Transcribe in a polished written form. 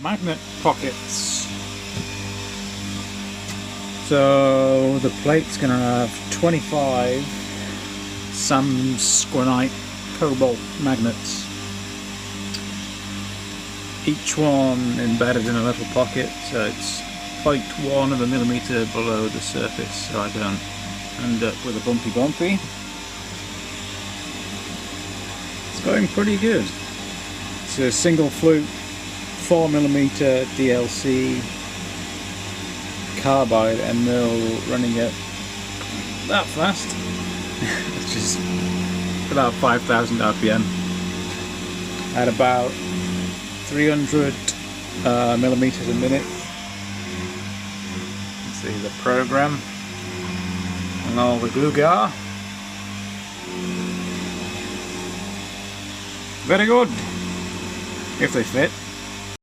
magnet pockets. So the plate's going to have 25 Sam's granite cobalt magnets, each one embedded in a little pocket, so it's 0.1 of a millimetre below the surface, so I don't end up with a bumpy. It's going pretty good. It's a single flute 4mm DLC carbide end mill running at that fast. It's just about 5,000 RPM at about 300 millimeters a minute. You can see the program and all the Gugar. Very good if they fit.